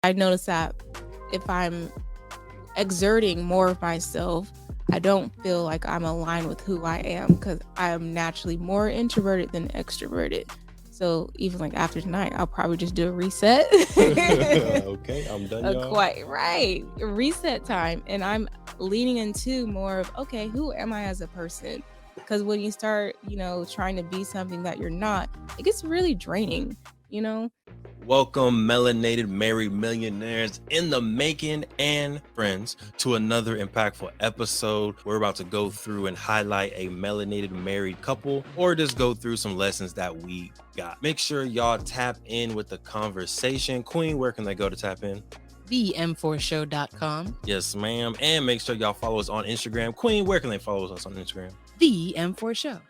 I notice that if I'm exerting more of myself, I don't feel like I'm aligned with who I am because I am naturally more introverted than extroverted. So even like after tonight, I'll probably just do a reset. Okay, I'm done, y'all. Quite right. Reset time. And I'm leaning into more of, okay, who am I as a person? Because when you start, trying to be something that you're not, it gets really draining, Welcome, Melanated Married Millionaires in the making and friends, to another impactful episode. We're about to go through and highlight a melanated married couple, or just go through some lessons that we got. Make sure y'all tap in with the conversation. Queen, where can they go to tap in? TheeM4Show.com. Yes, ma'am. And make sure y'all follow us on Instagram. Queen, where can they follow us on Instagram? TheeM4Show.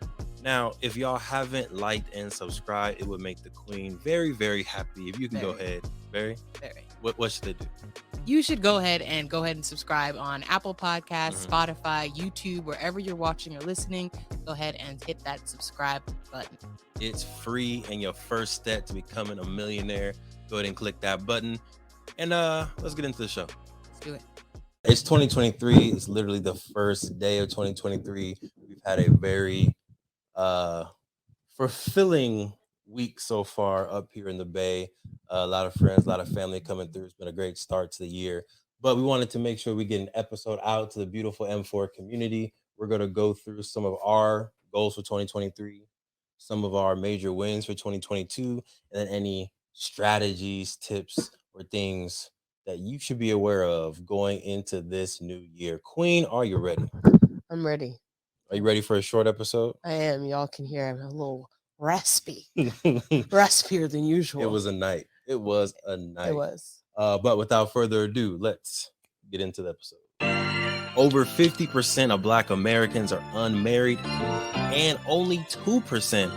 Now, if y'all haven't liked and subscribed, it would make the Queen very, very happy. If you can go ahead. Very? What should they do? You should go ahead and subscribe on Apple Podcasts, Spotify, YouTube, wherever you're watching or listening. Go ahead and hit that subscribe button. It's free and your first step to becoming a millionaire. Go ahead and click that button. And let's get into the show. Let's do it. It's 2023. It's literally the first day of 2023. We've had a very fulfilling week so far up here in the Bay. A lot of friends, a lot of family coming through. It's been a great start to the year, but we wanted to make sure we get an episode out to the beautiful M4 community. We're going to go through some of our goals for 2023, some of our major wins for 2022, and then any strategies, tips, or things that you should be aware of going into this new year. Queen, are you ready? I'm ready. Are you ready for a short episode? I am. Y'all can hear I'm a little raspy. Raspier than usual. It was a night. It was. But without further ado, let's get into the episode. Over 50% of Black Americans are unmarried, and only 2%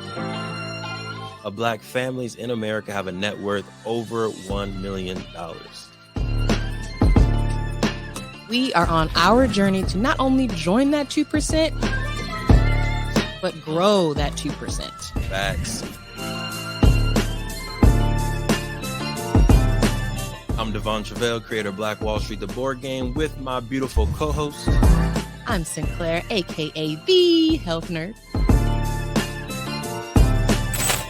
of Black families in America have a net worth over $1 million. We are on our journey to not only join that 2%, but grow that 2%. Facts. I'm Devon Truvel, creator of Black Wall Street, the board game, with my beautiful co-host. I'm Sinclair, aka the Health Nerd.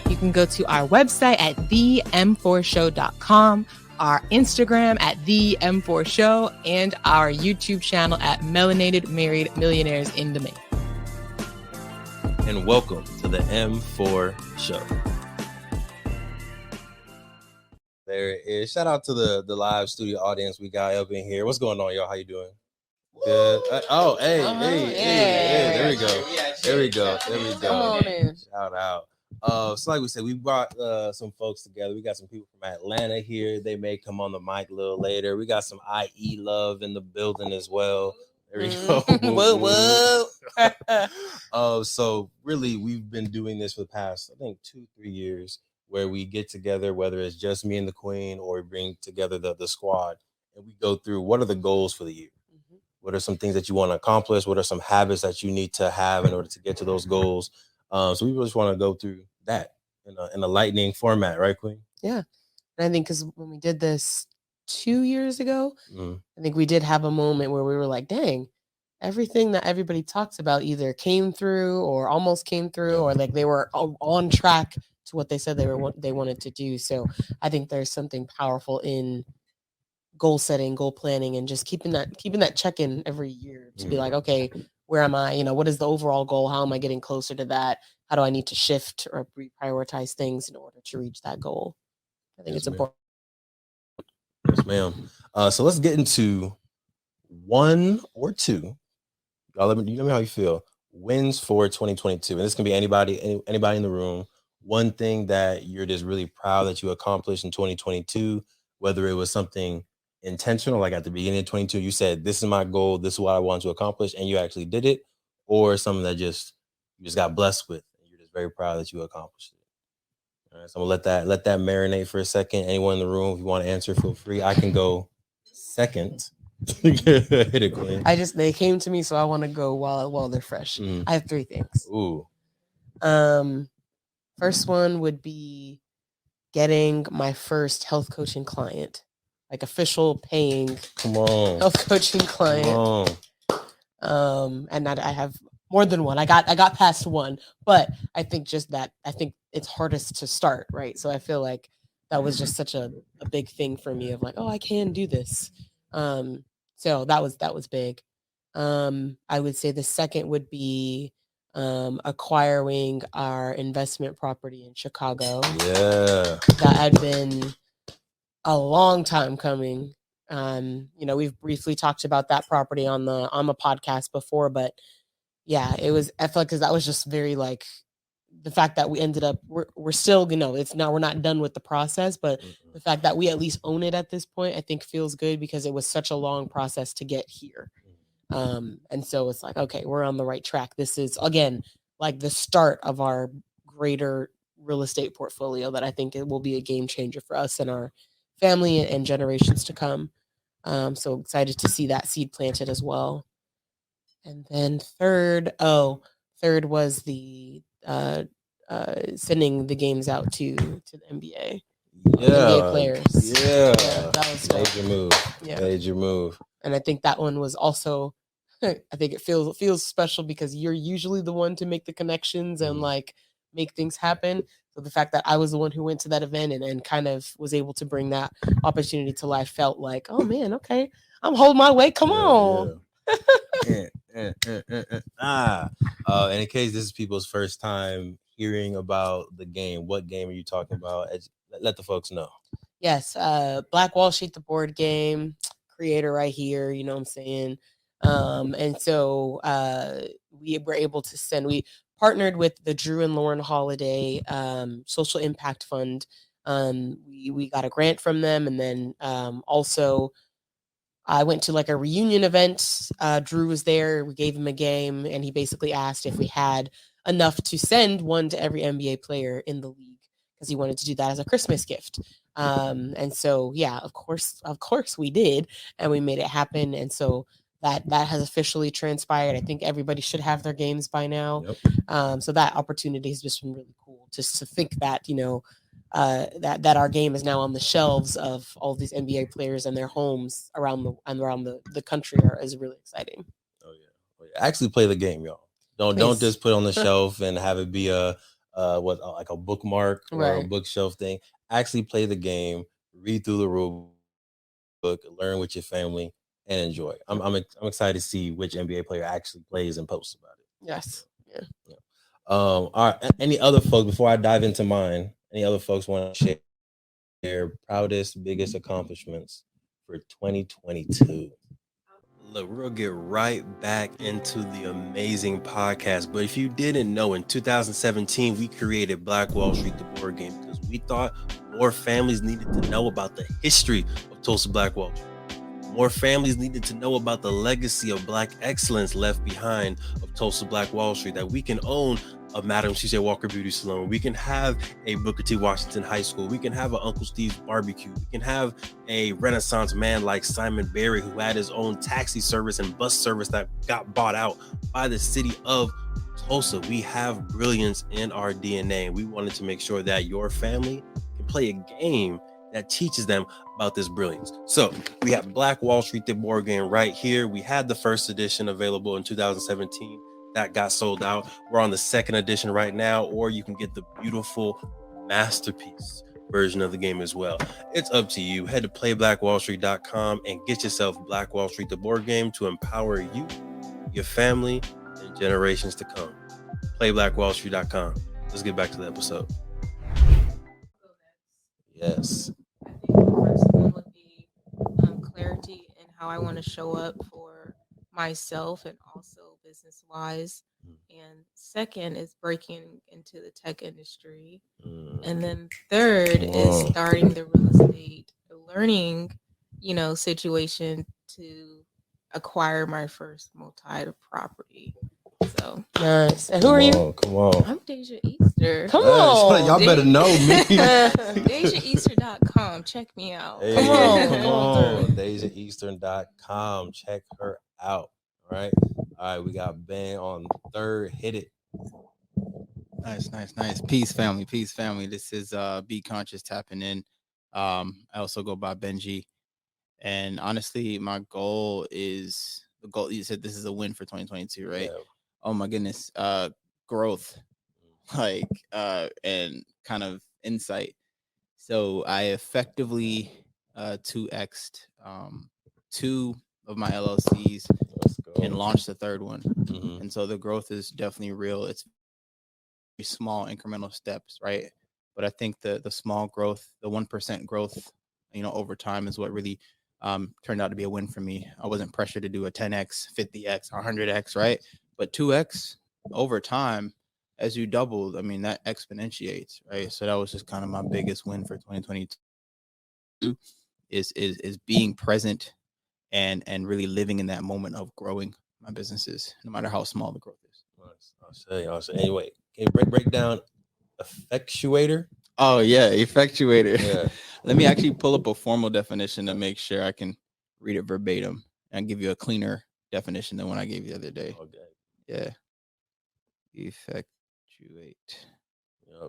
You can go to our website at TheeM4Show.com, our Instagram at TheeM4Show, and our YouTube channel at Melanated Married Millionaires in the Making. And welcome to the M4 Show. There it is. Shout out to the live studio audience we got up in here. What's going on, y'all? How you doing? Good. Hey. There we go. Come on in. Shout out. So like we said, we brought some folks together. We got some people from Atlanta here. They may come on the mic a little later. We got some IE love in the building as well. There we go. Whoa. So really, we've been doing this for the past, I think, 2-3 years, where we get together, whether it's just me and the Queen, or we bring together the squad, and we go through what are the goals for the year. What are some things that you want to accomplish? What are some habits that you need to have in order to get to those goals? So we just want to go through that in a lightning format, right, Queen? Yeah. And I think because when we did this 2 years ago, I think we did have a moment where we were like, dang, everything that everybody talks about either came through or almost came through, or like they were on track to what they said they wanted to do. So I think there's something powerful in goal setting, goal planning, and just keeping that check-in every year to be like, okay, where am I? What is the overall goal? How am I getting closer to that? How do I need to shift or reprioritize things in order to reach that goal? I think it's important. Yes, ma'am. So let's get into one or two. Y'all let me know how you feel. Wins for 2022. And this can be anybody in the room. One thing that you're just really proud that you accomplished in 2022, whether it was something intentional, like at the beginning of 22, you said, this is my goal, this is what I want to accomplish, and you actually did it, or something that you just got blessed with, and you're just very proud that you accomplished it. All right, so I'm gonna let that marinate for a second. Anyone in the room, if you want to answer, feel free. I can go second. Hit it, Queen. They came to me, so I want to go while they're fresh. I have 3 things. Ooh. First one would be getting my first health coaching client. like official paying Come on. health coaching client. Come on. And I have more than one. I got past one, but I think it's hardest to start, right? So I feel like that was just such a big thing for me of like, oh, I can do this. So that was big. I would say the second would be acquiring our investment property in Chicago. Yeah. That had been a long time coming. We've briefly talked about that property on the podcast before, but yeah, it was, I feel like, because that was just very like the fact that we ended up, we're still, it's not, we're not done with the process, but the fact that we at least own it at this point, I think feels good because it was such a long process to get here. And so it's like, okay, we're on the right track. This is, again, like the start of our greater real estate portfolio that I think it will be a game changer for us and our family and generations to come. So excited to see that seed planted as well. And then third was the sending the games out to the NBA. NBA players. Yeah. That was major move. Yeah. Major move. And I think that one was also, I think it feels special because you're usually the one to make the connections and like make things happen. So the fact that I was the one who went to that event and kind of was able to bring that opportunity to life felt like, oh man, okay, I'm holding my weight. Come on. Yeah. And in case this is people's first time hearing about the game, what game are you talking about? Let the folks know. Yes, Black Wall Street, the board game creator right here. You know what I'm saying? And so we were able to we partnered with the Drew and Lauren Holiday Social Impact Fund. We got a grant from them, and then also I went to like a reunion event. Drew was there. We gave him a game, and he basically asked if we had enough to send one to every NBA player in the league because he wanted to do that as a Christmas gift. And so, yeah, of course we did, and we made it happen. And so that has officially transpired. I think everybody should have their games by now. Yep. So that opportunity has just been really cool. Just to think that, that our game is now on the shelves of all these NBA players and their homes around the country is really exciting. Oh yeah. Actually play the game, y'all. Don't just put it on the shelf and have it be a like a bookmark or a bookshelf thing. Actually play the game, read through the rule book, learn with your family, and enjoy. I'm excited to see which NBA player actually plays and posts about it. Yes. Yeah. All right. Any other folks before I dive into mine? Any other folks want to share their proudest, biggest accomplishments for 2022? Look, we're gonna get right back into the amazing podcast. But if you didn't know, in 2017, we created Black Wall Street, the board game, because we thought more families needed to know about the history of Tulsa Black Wall Street. More families needed to know about the legacy of Black excellence left behind of Tulsa Black Wall Street, that we can own a Madam C.J. Walker Beauty Salon. We can have a Booker T. Washington High School. We can have an Uncle Steve's Barbecue. We can have a Renaissance man like Simon Berry, who had his own taxi service and bus service that got bought out by the city of Tulsa. We have brilliance in our DNA. We wanted to make sure that your family can play a game that teaches them about this brilliance. So we have Black Wall Street, the board game, right here. We had the first edition available in 2017. That got sold out. We're on the second edition right now, or you can get the beautiful masterpiece version of the game as well. It's up to you. Head to playblackwallstreet.com and get yourself Black Wall Street, the board game, to empower you, your family, and generations to come. Playblackwallstreet.com. Let's get back to the episode. Yes. I think the first one would be clarity in how I want to show up for myself and also business wise. And second is breaking into the tech industry. And then third is starting the real estate learning, situation to acquire my first multi-property. So nice. And who are you? Come on. I'm Deja Easter. Come on. Y'all better know me. DejaEaster.com. Check me out. Hey, come on. DejaEastern.com. Check her out. All right. We got Ben on third. Hit it. Nice. Peace, family. This is Be Conscious tapping in. I also go by Benji. And honestly, my goal is the goal. You said this is a win for 2022, right? Yeah. Oh my goodness. Growth, and kind of insight. So I effectively 2x'd 2 of my LLCs Let's go. and launched the third one. Mhm. And so the growth is definitely real. It's small incremental steps, right? But I think the small growth, the 1% growth, over time is what really turned out to be a win for me. I wasn't pressured to do a 10x, 50x, 100x, right? But 2x over time, as you doubled, I mean, that exponentiates, right? So that was just kind of my biggest win for 2022 is being present and really living in that moment of growing my businesses, no matter how small the growth is. Nice. I'll say. Anyway, can you break down effectuator? Oh yeah, effectuator. Yeah. Let me actually pull up a formal definition to make sure I can read it verbatim and give you a cleaner definition than what I gave you the other day. Okay. Yeah. Effectuate.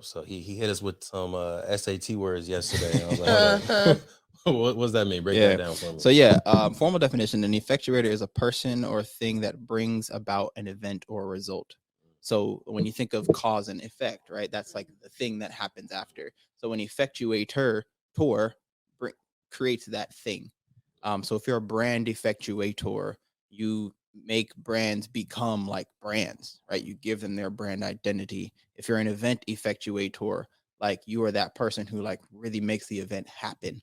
So he hit us with some SAT words yesterday. I was like, hold on. What does that mean? Break that down for me. So yeah, formal definition: an effectuator is a person or thing that brings about an event or result. So when you think of cause and effect, right, that's like the thing that happens after. So an effectuator creates that thing. So if you're a brand effectuator, you make brands become like brands, right? You give them their brand identity. If you're an event effectuator, like you are that person who like really makes the event happen.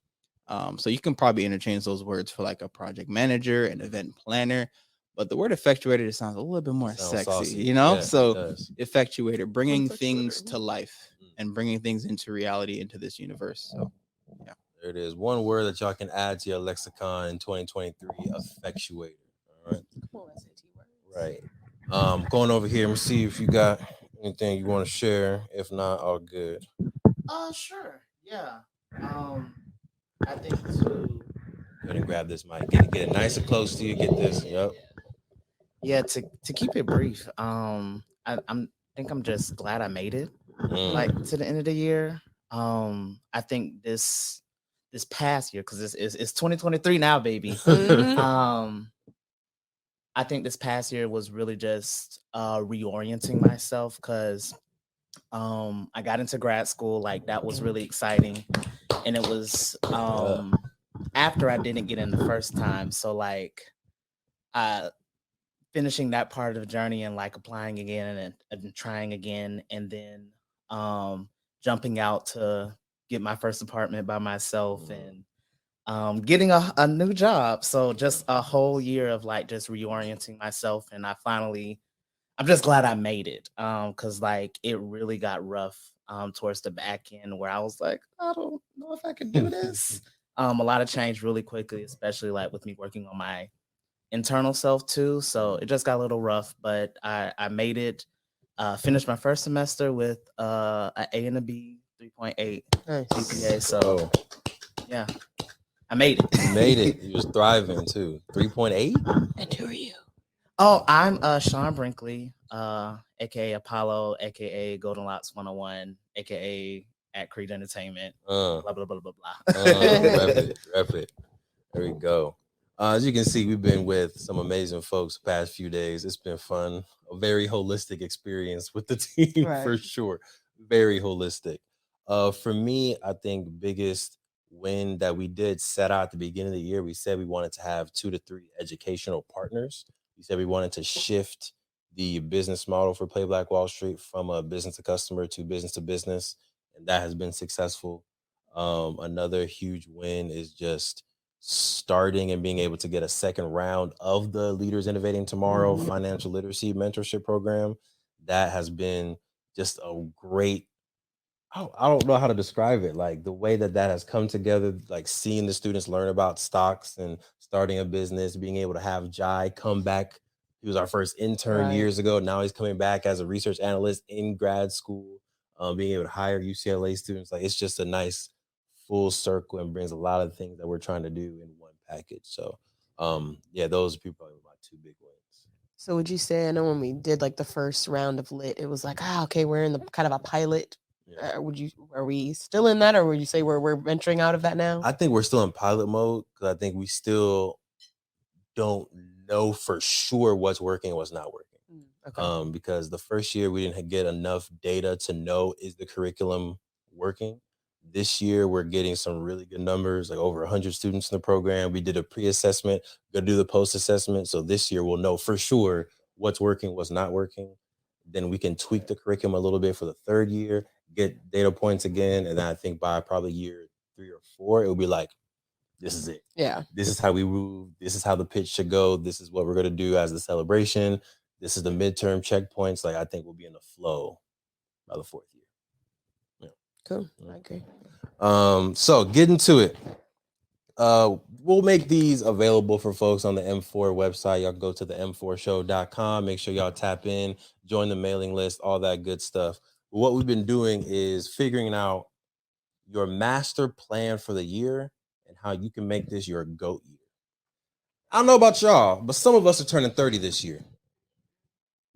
So you can probably interchange those words for like a project manager, an event planner, but the word effectuator just sounds a little bit more sexy, saucy. Yeah, so effectuator, bringing things to life and bringing things into reality, into this universe. So yeah, there it is. One word that y'all can add to your lexicon in 2023: effectuator. All right. Cool SAT words. Right. Going over here. Let me see if you got anything you want to share. If not, all good. Sure. Yeah. I think to Go ahead and grab this mic. Get it nice and close to you. Get this. Yep. yeah to keep it brief. I'm just glad I made it like to the end of the year. I think this past year, because it's 2023 now, baby. I think this past year was really just reorienting myself, because I got into grad school. Like, that was really exciting, and it was after I didn't get in the first time. So like, finishing that part of the journey and like applying again and trying again, and then jumping out to get my first apartment by myself, and getting a new job. So just a whole year of like just reorienting myself, and I'm just glad I made it, because like it really got rough towards the back end, where I was like, I don't know if I can do this. A lot of change really quickly, especially like with me working on my internal self too. So it just got a little rough, but I made it. Finished my first semester with an A and a B, 3.8 GPA. So yeah, I made it. You made it. You was thriving too. 3.8. And who are you? Oh, I'm Sean Brinkley, aka Apollo, aka Golden Locks 101, aka at Creed Entertainment. Blah blah blah blah blah. Rep it. There we go. As you can see, we've been with some amazing folks the past few days. It's been fun. A very holistic experience with the team, for sure. Very holistic. For me, I think biggest win that we did set out at the beginning of the year, we said we wanted to have 2 to 3 educational partners. We said we wanted to shift the business model for Play Black Wall Street from a business to customer to business, and that has been successful. Another huge win is just starting and being able to get a second round of the Leaders Innovating Tomorrow financial literacy mentorship program. That has been just a great, I don't know how to describe it. Like the way that has come together, like seeing the students learn about stocks and starting a business, being able to have Jai come back. He was our first intern years ago. Now he's coming back as a research analyst in grad school, being able to hire UCLA students. Like, it's just a nice full circle and brings a lot of things that we're trying to do in one package. So yeah, those are probably my 2 big wins. So would you say, I know when we did like the first round of lit, it was like, okay, we're in the kind of a pilot Yeah. Are we still in that, or would you say we're venturing out of that now? I think we're still in pilot mode because I think we still don't know for sure what's working and what's not working. Okay. Because the first year we didn't get enough data to know, is the curriculum working? This year we're getting some really good numbers, like over 100 students in the program. We did a pre-assessment, gonna do the post-assessment. So this year we'll know for sure what's working, what's not working. Then we can tweak the curriculum a little bit for the third year, get data points again. And then I think by probably year 3 or 4, it'll be like, this is it. Yeah. This is how we move. This is how the pitch should go. This is what we're going to do as the celebration. This is the midterm checkpoints. Like, I think we'll be in the flow by the 4th year. Yeah. Cool. I agree. So getting to it. We'll make these available for folks on the M4 website. Y'all can go to the m4show.com. Make sure y'all tap in, join the mailing list, all that good stuff. What we've been doing is figuring out your master plan for the year and how you can make this your GOAT year. I don't know about y'all, but some of us are turning 30 this year.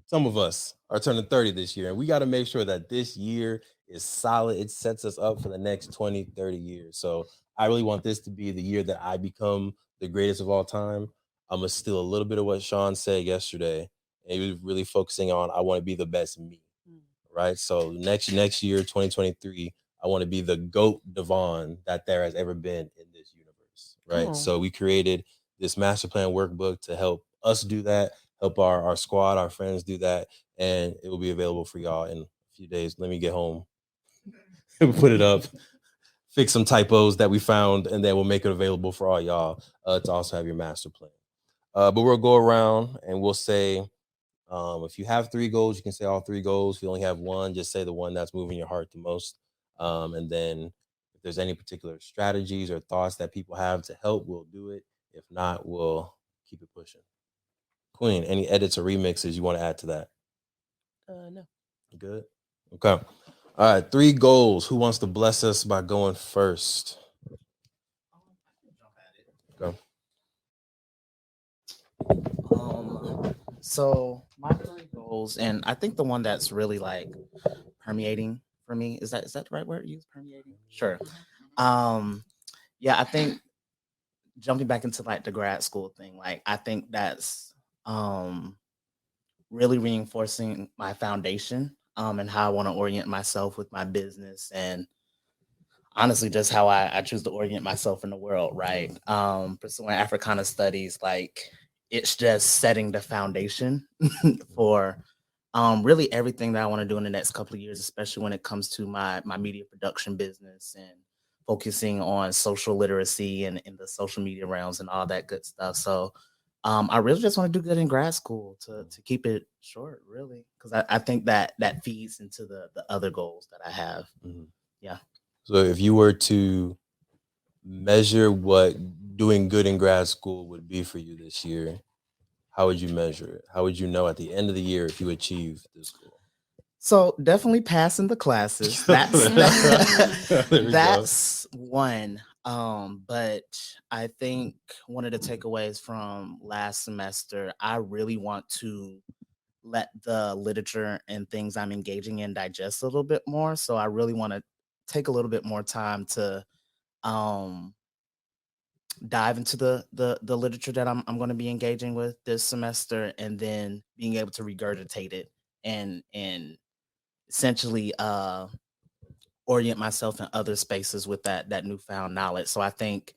Some of us are turning 30 this year, and we got to make sure that this year is solid. It sets us up for the next 20, 30 years. So I really want this to be the year that I become the greatest of all time. I'm going to steal a little bit of what Sean said yesterday, and he was really focusing on, I want to be the best me, right? So next year, 2023, I want to be the GOAT Devon that there has ever been in this universe, right? Cool. So we created this master plan workbook to help us do that, help our squad, our friends do that, and it will be available for y'all in a few days. Let me get home, put it up, fix some typos that we found, and then we'll make it available for all y'all to also have your master plan. But we'll go around and we'll say, if you have 3 goals, you can say all 3 goals. If you only have one, just say the one that's moving your heart the most. And then if there's any particular strategies or thoughts that people have to help, we'll do it. If not, we'll keep it pushing. Queen, any edits or remixes you want to add to that? No. Good. Okay. All right. 3 goals. Who wants to bless us by going first? Go. So my 3 goals, and I think the one that's really like permeating for me, is that the right word? Use permeating? Sure. Yeah, I think jumping back into like the grad school thing, like I think that's really reinforcing my foundation and how I want to orient myself with my business, and honestly just how I choose to orient myself in the world, right? Pursuing Africana studies, like it's just setting the foundation for really everything that I want to do in the next couple of years, especially when it comes to my media production business and focusing on social literacy and in the social media realms and all that good stuff. So I really just want to do good in grad school to keep it short, really, because I think that feeds into the other goals that I have. Yeah. So if you were to measure what doing good in grad school would be for you this year, how would you measure it? How would you know at the end of the year if you achieved this goal? So definitely passing the classes. That's that's one. But I think one of the takeaways from last semester, I really want to let the literature and things I'm engaging in digest a little bit more. So I really want to take a little bit more time to dive into the literature that I'm going to be engaging with this semester, and then being able to regurgitate it and essentially orient myself in other spaces with that newfound knowledge. So I think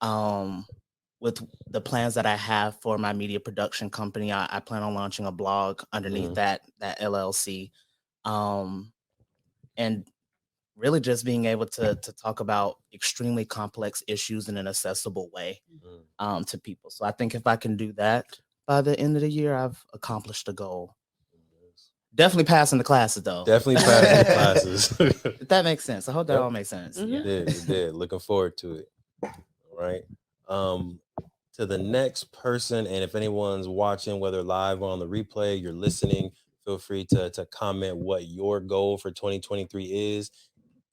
with the plans that I have for my media production company, I plan on launching a blog underneath that LLC, and really just being able to talk about extremely complex issues in an accessible way to people. So I think if I can do that by the end of the year, I've accomplished the goal. Definitely passing the classes, though. Definitely passing the classes. If that makes sense. I hope that all makes sense. You did. Looking forward to it. All right. To the next person, and if anyone's watching, whether live or on the replay, you're listening, feel free to comment what your goal for 2023 is.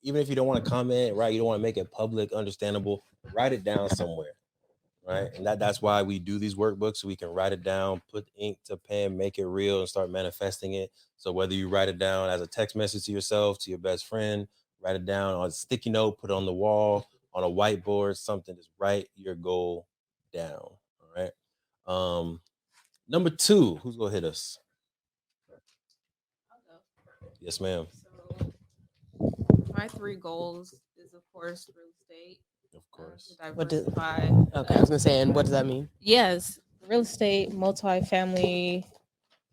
Even if you don't want to comment, right? You don't want to make it public, understandable, write it down somewhere. right? And that's why we do these workbooks, so we can write it down, put ink to pen, make it real, and start manifesting it. So whether you write it down as a text message to yourself, to your best friend, write it down on a sticky note, put it on the wall, on a whiteboard, something, just write your goal down. All right. Number 2, who's gonna hit us? Yes, ma'am. So my 3 goals is, of course, real estate. Of course. To What does- diversify. Okay, I was gonna say, and what does that mean? Yes, real estate, multifamily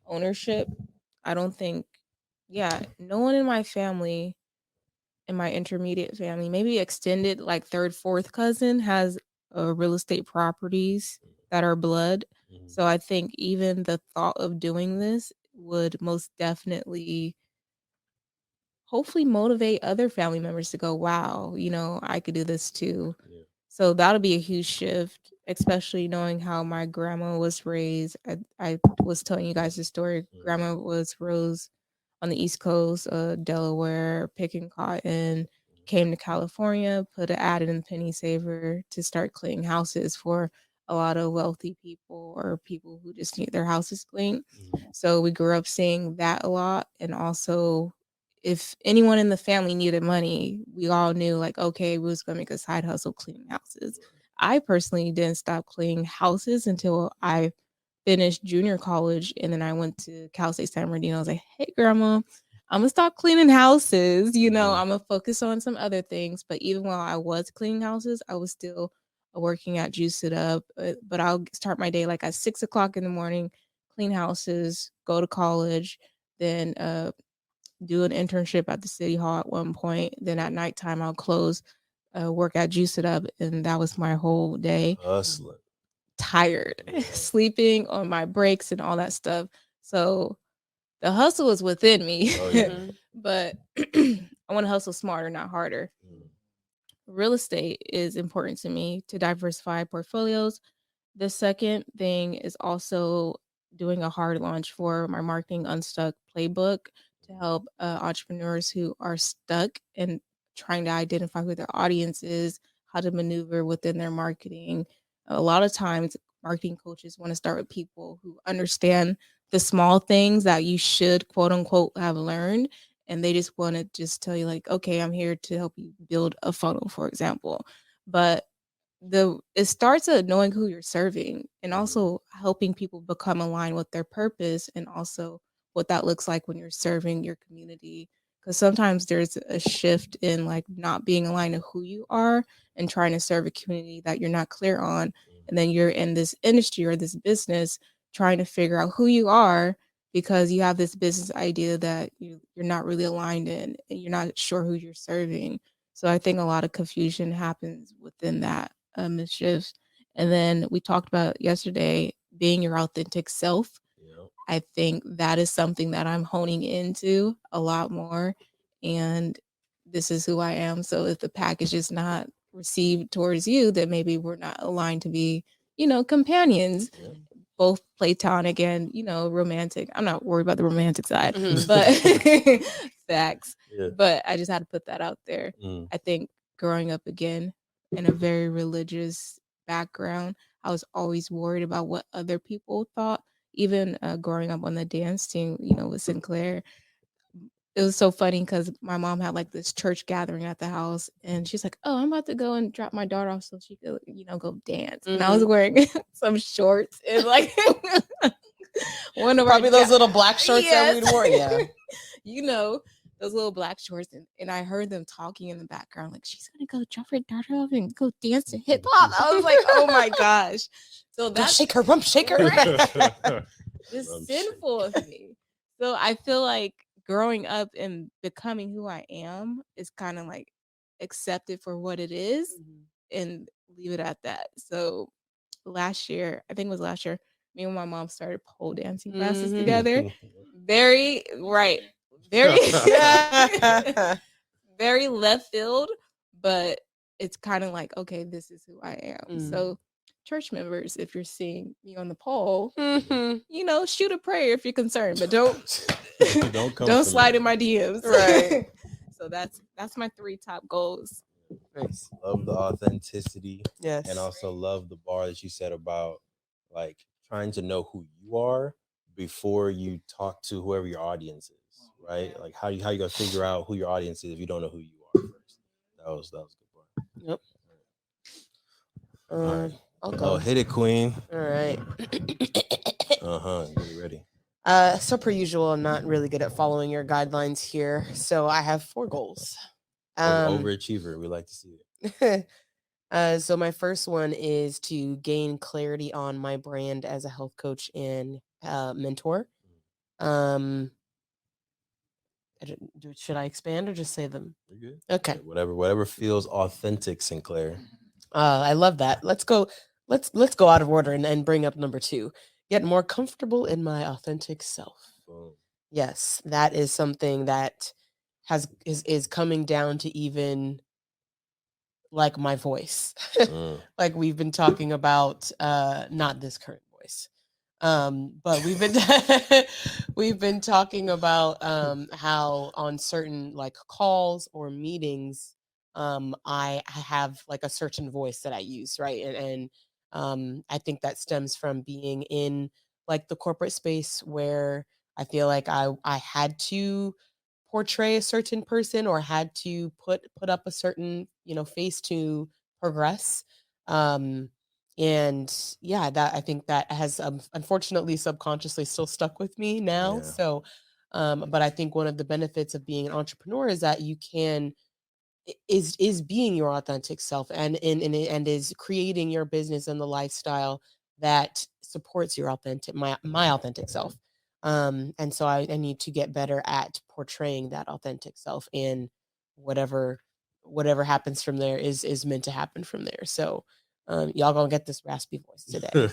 ownership. I don't think, no one in my family, in my intermediate family, maybe extended like third, fourth cousin has real estate properties that are blood. Mhm. So I think even the thought of doing this would most definitely hopefully motivate other family members to go, wow, I could do this too. Yeah. So that'll be a huge shift, especially knowing how my grandma was raised. I was telling you guys the story. Mhm. Grandma was raised on the East Coast, Delaware, picking cotton, came to California, put an ad in the penny saver to start cleaning houses for a lot of wealthy people or people who just need their houses cleaned. Mhm. So we grew up seeing that a lot. And also, if anyone in the family needed money, we all knew like, okay, we was going to make a side hustle cleaning houses. I personally didn't stop cleaning houses until I finished junior college, and then I went to Cal State San Bernardino. I was like, hey, grandma, I'm gonna stop cleaning houses. I'm gonna focus on some other things. But even while I was cleaning houses, I was still working at Juice It Up. But I'll start my day like at 6 o'clock in the morning, clean houses, go to college, then do an internship at the city hall at one point. Then at nighttime, I'll close, work at Juice It Up, and that was my whole day. Hustling. Tired, sleeping on my breaks and all that stuff. So the hustle is within me. Oh, yeah. But I want to hustle smarter, not harder. Real estate is important to me to diversify portfolios. The second thing is also doing a hard launch for my Marketing Unstuck playbook to help entrepreneurs who are stuck and trying to identify who their audience is, how to maneuver within their marketing. A lot of times, marketing coaches want to start with people who understand the small things that you should, quote unquote, have learned. And they just want to just tell you like, okay, I'm here to help you build a funnel, for example. But it starts at knowing who you're serving and also helping people become aligned with their purpose, and also what that looks like when you're serving your community. Because sometimes there's a shift in like not being aligned to who you are and trying to serve a community that you're not clear on. And then you're in this industry or this business trying to figure out who you are because you have this business idea that you're not really aligned in and you're not sure who you're serving. So I think a lot of confusion happens within that mischief. And then we talked about yesterday being your authentic self. Yep. I think that is something that I'm honing into a lot more. And this is who I am. So if the package is not received towards you, then maybe we're not aligned to be, companions. Yep. Both platonic and, romantic. I'm not worried about the romantic side, Mhm. but facts. Yeah. But I just had to put that out there. Mm. I think growing up again in a very religious background, I was always worried about what other people thought. Even growing up on the dance team, with Sinclair, it was so funny because my mom had like this church gathering at the house, and she's like, "Oh, I'm about to go and drop my daughter off so she could, go dance." And I was wearing some shorts and like one of Probably our those little black shorts that Yes. we'd wear. Yeah. Those little black shorts, and I heard them talking in the background, like she's gonna go drop her daughter off and go dance to hip hop. I was like, oh my gosh! So that's Shake her rump, shake her. just sinful of me. So I feel like growing up and becoming who I am is kind of like accepted for what it is and leave it at that. So last year, I think it was last year, me and my mom started pole dancing classes together. Very very left field, but it's kind of like, okay, this is who I am. So church members, if you're seeing me on the pole, shoot a prayer if you're concerned, but don't Don't slide in my DMs. Right. So that's my 3 top goals Nice. Love the authenticity. Yes. And also love the bar that you said about like trying to know who you are before you talk to whoever your audience is, right? Like how you gonna figure out who your audience is if you don't know who you are first. That was a good part. Yep. All right. I'll go. Hit it, Queen. All right. Get ready. So per usual, I'm not really good at following your guidelines here. So I have 4 goals. Overachiever, we like to see it. So my first one is to gain clarity on my brand as a health coach and mentor. Should I expand or just say them? You're good. Okay. Yeah, whatever feels authentic, Sinclair. I love that. Let's go out of order and bring up number 2. Get more comfortable in my authentic self. Boom. Yes, that is something that is coming down to even like my voice. Like we've been talking about not this current voice. But we've been talking about how on certain like calls or meetings I have like a certain voice that I use, right? And I think that stems from being in like the corporate space where I feel like I had to portray a certain person or had to put up a certain, face to progress. And yeah, that I think that has unfortunately subconsciously still stuck with me now. Yeah. So but I think one of the benefits of being an entrepreneur is that you can is being your authentic self and is creating your business and the lifestyle that supports your my authentic self. And so I need to get better at portraying that authentic self, and whatever happens from there is meant to happen from there. So y'all gonna get this raspy voice today.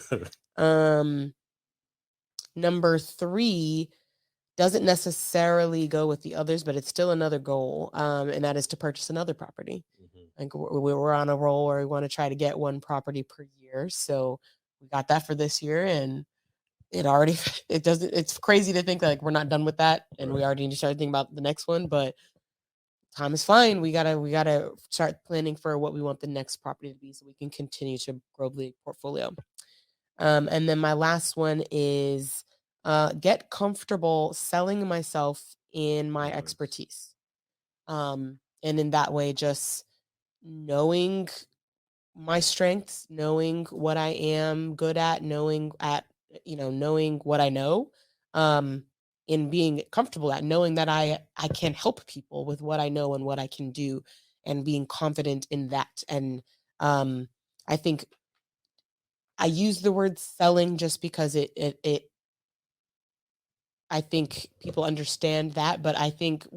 Number 3 doesn't necessarily go with the others, but it's still another goal, and that is to purchase another property. Like we're on a roll where we want to try to get 1 property per year. So we got that for this year, and it's crazy to think like we're not done with that, and we already need to start thinking about the next one. But time is fine. We gotta start planning for what we want the next property to be, so we can continue to grow the portfolio. And then my last one is get comfortable selling myself in my expertise. And in that way, just knowing my strengths, knowing what I am good at, knowing what I know, and being comfortable at knowing that I can help people with what I know and what I can do, and being confident in that. And I think I use the word selling just because it I think people understand that, but I think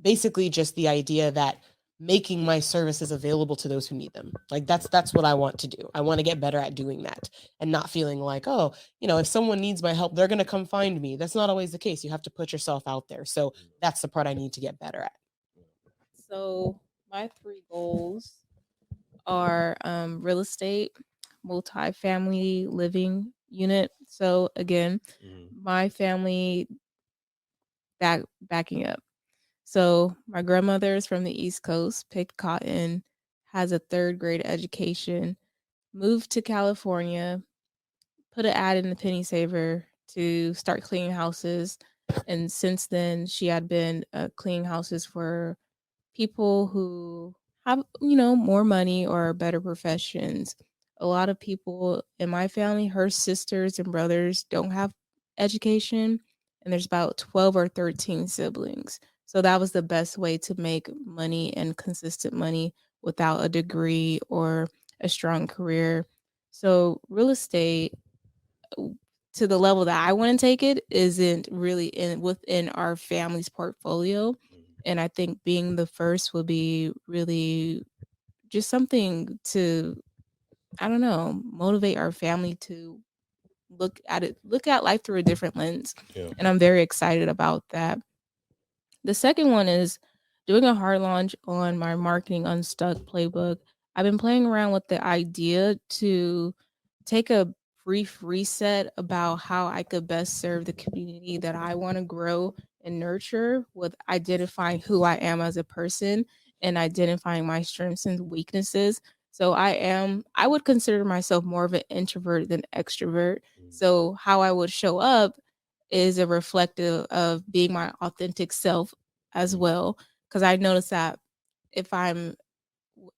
basically just the idea that making my services available to those who need them. Like that's what I want to do. I want to get better at doing that and not feeling like, oh, if someone needs my help, they're going to come find me. That's not always the case. You have to put yourself out there. So that's the part I need to get better at. So my 3 goals are real estate, multi-family living unit. So again, my family backing up. So my grandmother is from the East Coast, picked cotton, has a 3rd grade education, moved to California, put an ad in the Penny Saver to start cleaning houses. And since then, she had been cleaning houses for people who have, more money or better professions. A lot of people in my family, her sisters and brothers, don't have education, and there's about 12 or 13 siblings. So that was the best way to make money and consistent money without a degree or a strong career. So real estate, to the level that I want to take it, isn't really within our family's portfolio. And I think being the first will be really just something to, I don't know, motivate our family to look at life through a different lens. Yeah. And I'm very excited about that. The second one is doing a hard launch on my Marketing Unstuck playbook. I've been playing around with the idea to take a brief reset about how I could best serve the community that I want to grow and nurture, with identifying who I am as a person and identifying my strengths and weaknesses. So I would consider myself more of an introvert than extrovert. So how I would show up is a reflective of being my authentic self as well. Because I notice that if I'm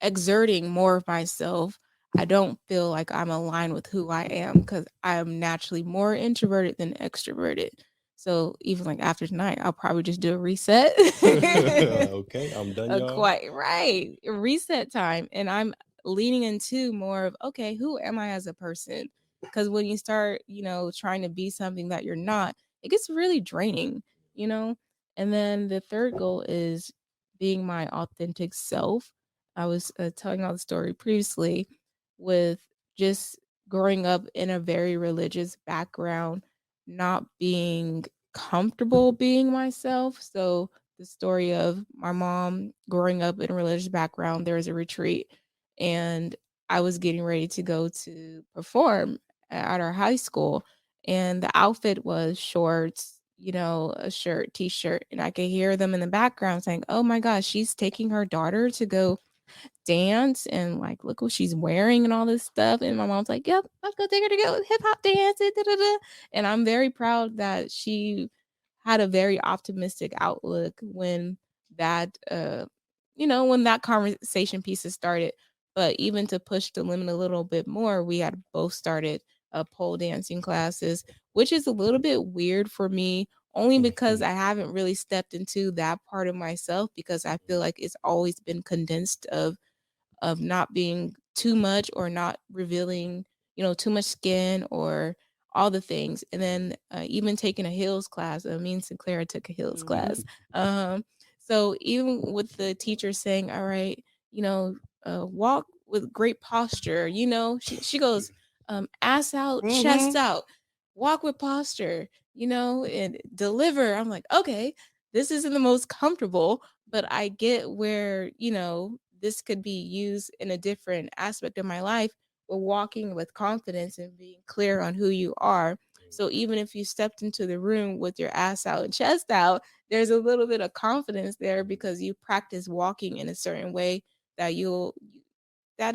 exerting more of myself, I don't feel like I'm aligned with who I am because I am naturally more introverted than extroverted. So even like after tonight, I'll probably just do a reset. Okay, I'm done, y'all. Quite right. Reset time. And I'm leaning into more of, okay, who am I as a person? Because when you start, trying to be something that you're not, it gets really draining, you know? And then the third goal is being my authentic self. I was telling all the story previously with just growing up in a very religious background, not being comfortable being myself. So the story of my mom growing up in a religious background, there was a retreat and I was getting ready to go to perform at our high school. And the outfit was shorts, a shirt, t-shirt. And I could hear them in the background saying, oh my gosh, she's taking her daughter to go dance and like look what she's wearing and all this stuff. And my mom's like, yep, let's go take her to go hip hop dance. And I'm very proud that she had a very optimistic outlook when that when that conversation pieces started. But even to push the limit a little bit more, we had both started pole dancing classes, which is a little bit weird for me only because I haven't really stepped into that part of myself because I feel like it's always been condensed of not being too much or not revealing, too much skin or all the things. And then even taking a heels class, me and Sinclair took a heels class. So even with the teacher saying, all right, walk with great posture, she goes, ass out, chest out, walk with posture, and deliver. I'm like, okay, this isn't the most comfortable, but I get where, this could be used in a different aspect of my life. But walking with confidence and being clear on who you are. So even if you stepped into the room with your ass out and chest out, there's a little bit of confidence there because you practice walking in a certain way that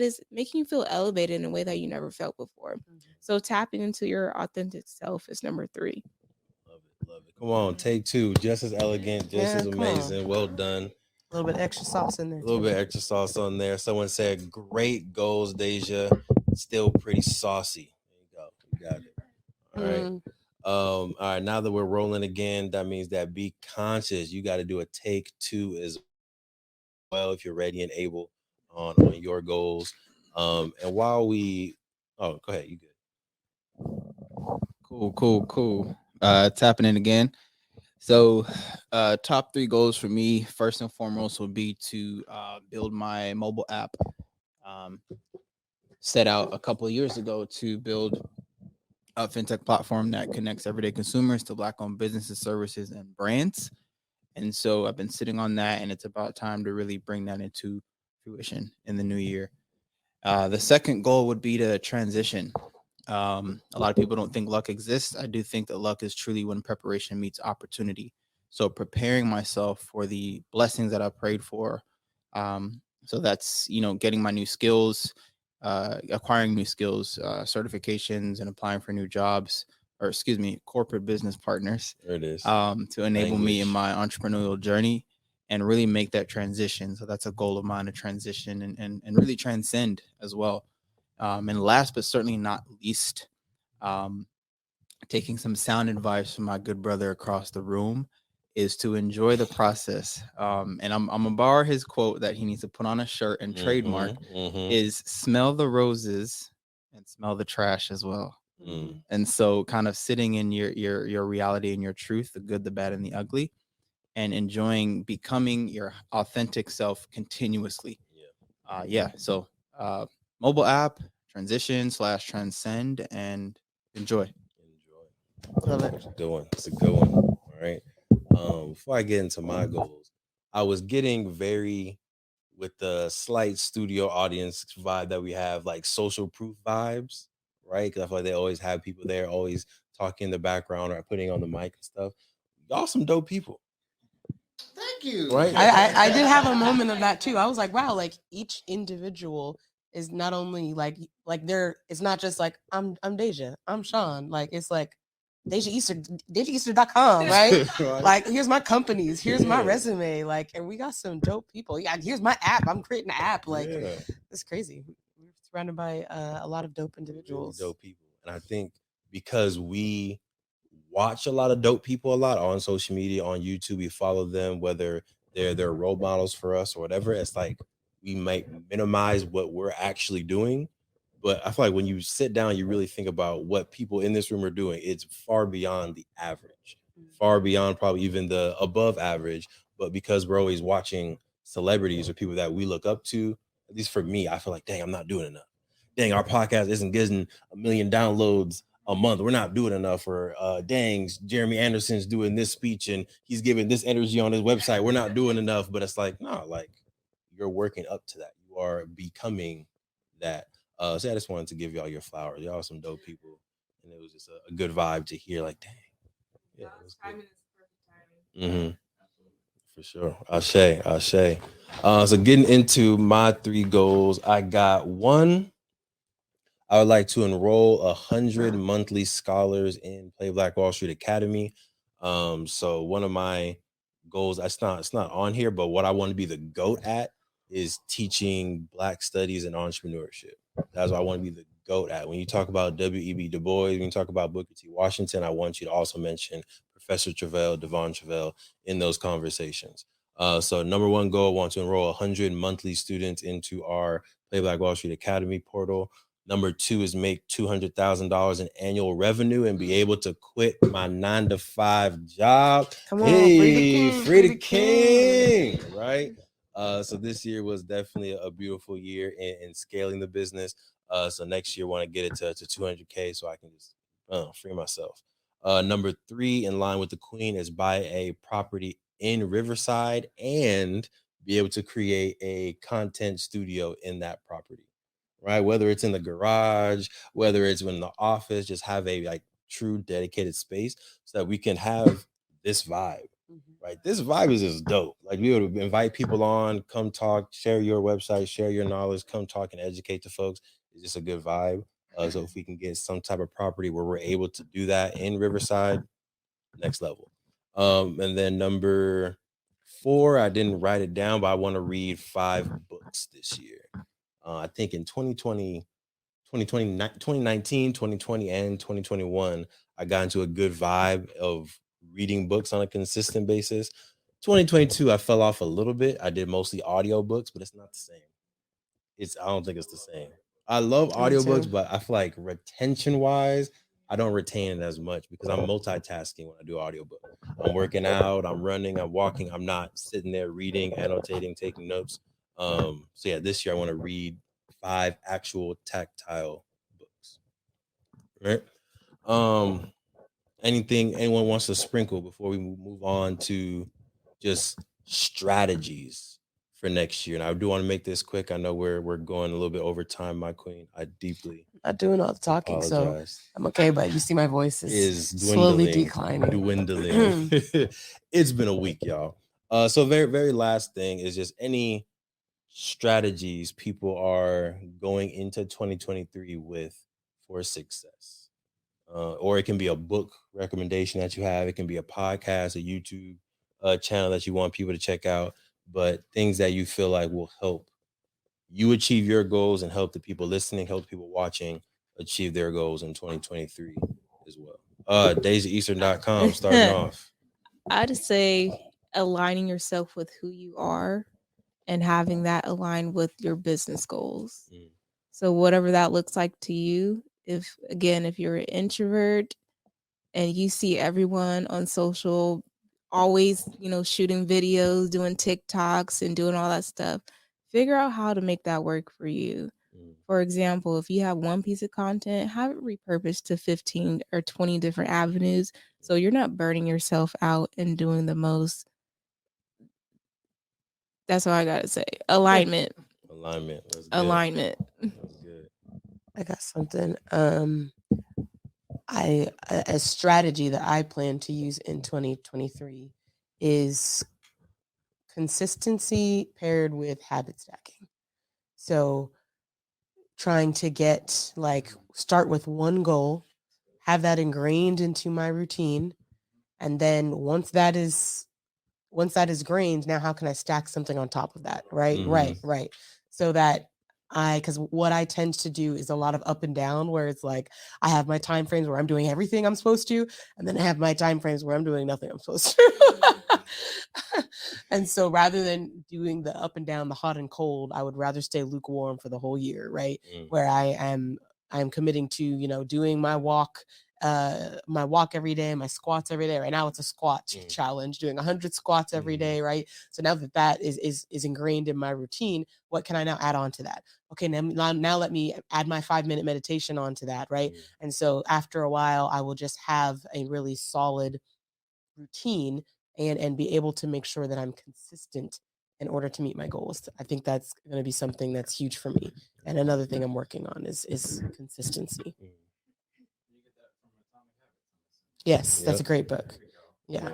is making you feel elevated in a way that you never felt before. So tapping into your authentic self is number 3. Love it. Come on, take 2. Just as elegant, just as amazing. Well done. A little bit extra sauce in there. A little bit extra sauce on there. Someone said, great goals, Deja. Still pretty saucy. There you go. You got it. All right. All right. Now that we're rolling again, that means that be conscious. You got to do a take 2 as well if you're ready and able on your goals. And while we go ahead, you good. Cool. Tapping in again. So top 3 goals for me, first and foremost, would be to build my mobile app. Set out a couple of years ago to build a fintech platform that connects everyday consumers to Black-owned businesses, services, and brands. And so I've been sitting on that, and it's about time to really bring that into fruition in the new year. The second goal would be to transition. A lot of people don't think luck exists. I do think that luck is truly when preparation meets opportunity. So preparing myself for the blessings that I prayed for. So that's, getting my new skills, acquiring new skills, certifications, and applying for new jobs, or corporate business partners. There it is. To enable me in my entrepreneurial journey and really make that transition. So that's a goal of mine, to transition and really transcend as well. And last but certainly not least, taking some sound advice from my good brother across the room, is to enjoy the process. And I'm gonna borrow his quote that he needs to put on a shirt and trademark, is smell the roses and smell the trash as well. And so kind of sitting in your reality and your truth, the good, the bad, and the ugly, and enjoying becoming your authentic self continuously. So mobile app, transition / transcend, and enjoy. Love it. It's a good one. It's a good one. All right. Before I get into my goals, I was getting very, with the slight studio audience vibe that we have, like social proof vibes, right? Because I feel like they always have people there, always talking in the background or putting on the mic and stuff. Y'all some dope people. Thank you. Right? I did have a moment of that too. I was like, wow, like each individual is not only like they're, it's not just like I'm Deja, I'm Sean. Like it's like DejaEaster.com, right? Right. Like here's my companies, here's my Yeah. resume, like, and we got some dope people. Yeah, here's my app. I'm creating an app. Like Yeah. it's crazy. We're surrounded by a lot of dope Really individuals. dope people. And I think because we watch a lot of dope people a lot on social media, on YouTube, we follow them, whether they're role models for us or whatever. It's like we might minimize what we're actually doing. But I feel like when you sit down, you really think about what people in this room are doing. It's far beyond the average, far beyond probably even the above average. But because we're always watching celebrities or people that we look up to, at least for me, I feel like, dang, I'm not doing enough. Dang, our podcast isn't getting 1 million downloads a month. We're not doing enough. Or dang, Jeremy Anderson's doing this speech and he's giving this energy on his website. We're not doing enough. But it's like, no, like you're working up to that. You are becoming that. So I just wanted to give y'all your flowers. Y'all are some dope people. And it was just a good vibe to hear, like, dang. Yeah, it was good. Mm-hmm. For sure. Ashe. So getting into my 3 goals, I got 1. I would like to enroll 100 monthly scholars in Play Black Wall Street Academy. So one of my goals, it's not on here, but what I want to be the GOAT at is teaching Black studies and entrepreneurship. That's what I want to be the GOAT at. When you talk about W.E.B. Du Bois, when you talk about Booker T. Washington, I want you to also mention Professor Truvel, Devon Truvel in those conversations. So number 1 goal, I want to enroll 100 monthly students into our Play Black Wall Street Academy portal. Number 2 is make $200,000 in annual revenue and be able to quit my 9-to-5 job. Come on, hey, free the king. Right? So this year was definitely a beautiful year in scaling the business. So next year, I want to get it to 200K so I can just free myself. Number 3, in line with the queen, is buy a property in Riverside and be able to create a content studio in that property. Right, whether it's in the garage, whether it's in the office, just have a like true dedicated space so that we can have this vibe. Right, this vibe is just dope. Like we would invite people on, come talk, share your website, share your knowledge, come talk and educate the folks. It's just a good vibe. So if we can get some type of property where we're able to do that in Riverside, next level. And then number 4, I didn't write it down, but I want to read 5 books this year. I think in 2019, 2020, and 2021, I got into a good vibe of reading books on a consistent basis. 2022, I fell off a little bit. I did mostly audiobooks, but it's not the same. I don't think it's the same. I love audiobooks, but I feel like retention wise, I don't retain it as much because I'm multitasking when I do audiobook. I'm working out, I'm running, I'm walking. I'm not sitting there reading, annotating, taking notes. So yeah, this year I want to read 5 actual tactile books. Right? Anyone wants to sprinkle before we move on to just strategies for next year? And I do want to make this quick. I know we're going a little bit over time, my queen. I deeply not doing all the talking, apologize. So I'm okay. But you see, my voice is slowly declining. Dwindling. It's been a week, y'all. So very, very last thing is just any strategies people are going into 2023 with for success. Or it can be a book recommendation that you have. It can be a podcast, a YouTube channel that you want people to check out, but things that you feel like will help you achieve your goals and help the people listening, help the people watching achieve their goals in 2023 as well. DejaEaster.com starting off. I'd say aligning yourself with who you are and having that align with your business goals. So whatever that looks like to you, if you're an introvert and you see everyone on social always, shooting videos, doing TikToks and doing all that stuff, figure out how to make that work for you. For example, if you have one piece of content, have it repurposed to 15 or 20 different avenues so you're not burning yourself out and doing the most. That's all I gotta say. Alignment. That's alignment. That's good. I got something. A strategy that I plan to use in 2023 is consistency paired with habit stacking. So trying to get start with one goal, have that ingrained into my routine, and then once that is grained, now how can I stack something on top of that? Right. So that because what I tend to do is a lot of up and down, where it's like I have my time frames where I'm doing everything I'm supposed to, and then I have my time frames where I'm doing nothing I'm supposed to. And so rather than doing the up and down, the hot and cold, I would rather stay lukewarm for the whole year, right? Where I'm committing to, doing my walk every day, my squats every day. Right now it's a squat challenge, doing 100 squats every day, right? So now that is ingrained in my routine, what can I now add on to that? Okay, now let me add my 5-minute meditation onto that, right? And so after a while, I will just have a really solid routine and be able to make sure that I'm consistent in order to meet my goals. I think that's going to be something that's huge for me. And another thing I'm working on is consistency. Yes, that's a great book. Yeah.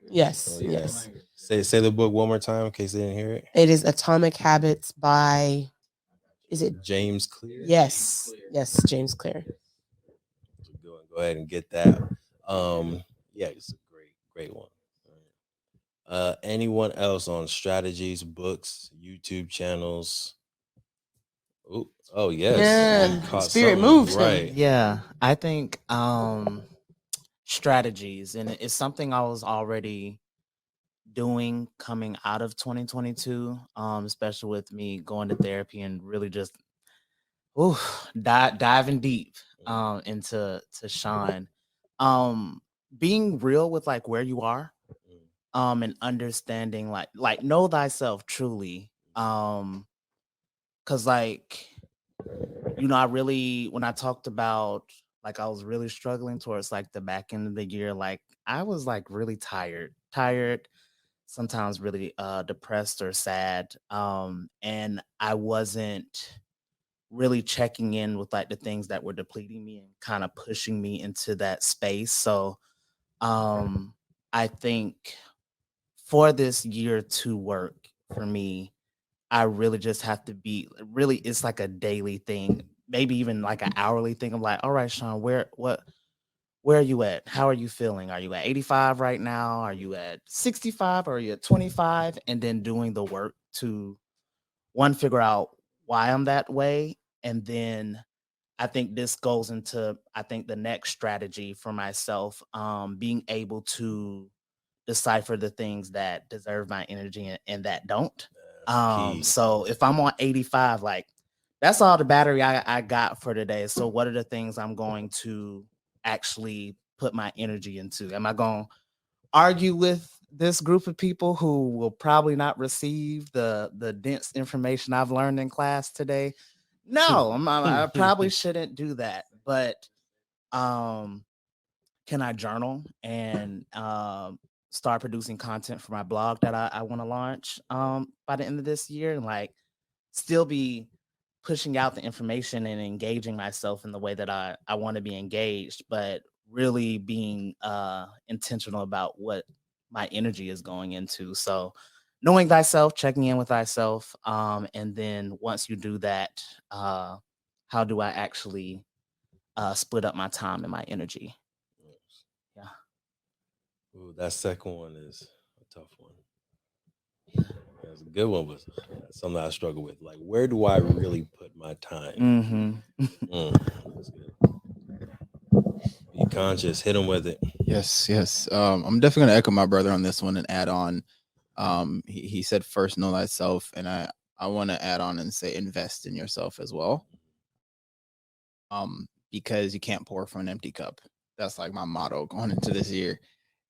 Yes, yes. Say the book one more time in case they didn't hear it. It is Atomic Habits by, is it James Clear? Yes, James Clear. Go ahead and get that. Yeah, it's a great one. Anyone else on strategies, books, YouTube channels? Oh yes. Yeah. Spirit moves right. Yeah, I think strategies, and it's something I was already doing coming out of 2022, especially with me going to therapy and really just diving deep into Sean. Being real with like where you are, and understanding like know thyself truly. Cause like, I really, when I talked about like I was really struggling towards like the back end of the year, like I was like really tired, sometimes really depressed or sad. And I wasn't really checking in with like the things that were depleting me and kind of pushing me into that space. So I think for this year to work for me, I really just have to be really, it's like a daily thing, maybe even like an hourly thing. I'm like, all right, Sean, where are you at? How are you feeling? Are you at 85 right now? Are you at 65? Or are you at 25? And then doing the work to figure out why I'm that way. And then I think this goes into, the next strategy for myself, being able to decipher the things that deserve my energy and that don't. So if I'm on 85, like that's all the battery I got for today. So what are the things I'm going to actually put my energy into? Am I going to argue with this group of people who will probably not receive the dense information I've learned in class today? No, I probably shouldn't do that. But can I journal and start producing content for my blog that I want to launch by the end of this year, and like still be pushing out the information and engaging myself in the way that I want to be engaged, but really being intentional about what my energy is going into. So knowing thyself, checking in with thyself, and then once you do that, how do I actually split up my time and my energy? Yeah. Ooh, that second one is a tough one. That's a good one, but something I struggle with. Like, where do I really put my time? That's good. Be conscious. Hit them with it. Yes. I'm definitely gonna echo my brother on this one and add on. He said first know thyself, and I want to add on and say invest in yourself as well. Because you can't pour from an empty cup. That's like my motto going into this year.